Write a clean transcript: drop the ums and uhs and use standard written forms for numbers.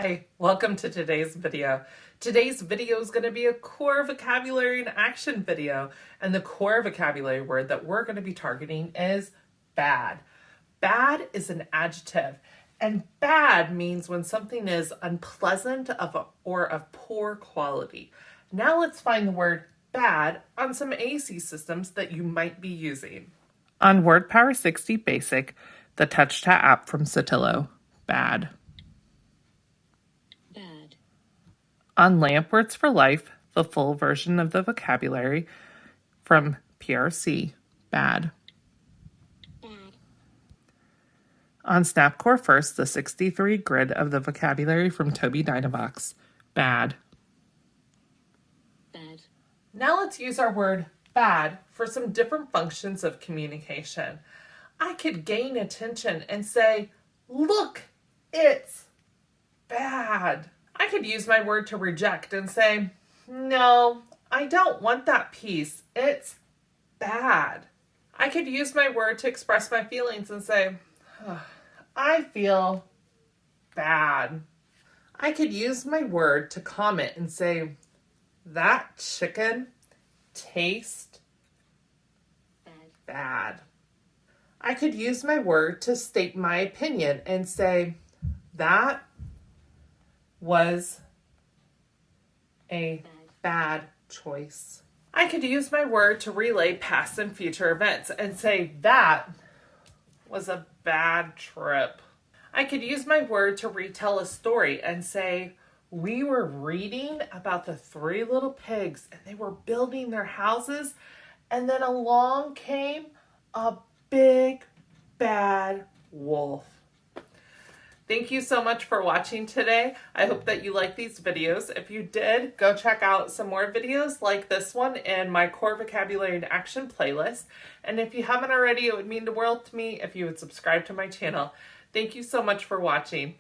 Hi, welcome to today's video. Today's video is going to be a core vocabulary and action video, and the core vocabulary word that we're going to be targeting is bad. Bad is an adjective, and bad means when something is unpleasant or of poor quality. Now let's find the word bad on some AAC systems that you might be using. On WordPower 60 Basic, the TouchChat app from Sotillo, bad. Bad. On Lamp Words for Life, the full version of the vocabulary from PRC, bad. Bad. On Snapcore First, the 63 grid of the vocabulary from Toby Dynavox, bad. Bad. Now let's use our word bad for some different functions of communication. I could gain attention and say, look, it's bad. I could use my word to reject and say, no, I don't want that piece. It's bad. I could use my word to express my feelings and say, I feel bad. I could use my word to comment and say, that chicken tastes bad. I could use my word to state my opinion and say, that was a bad choice. I could use my word to relay past and future events and say, that was a bad trip. I could use my word to retell a story and say, we were reading about the three little pigs and they were building their houses, and then along came a big bad wolf. Thank you so much for watching today. I hope that you like these videos. If you did, go check out some more videos like this one in my core vocabulary and action playlist. And if you haven't already, it would mean the world to me if you would subscribe to my channel. Thank you so much for watching.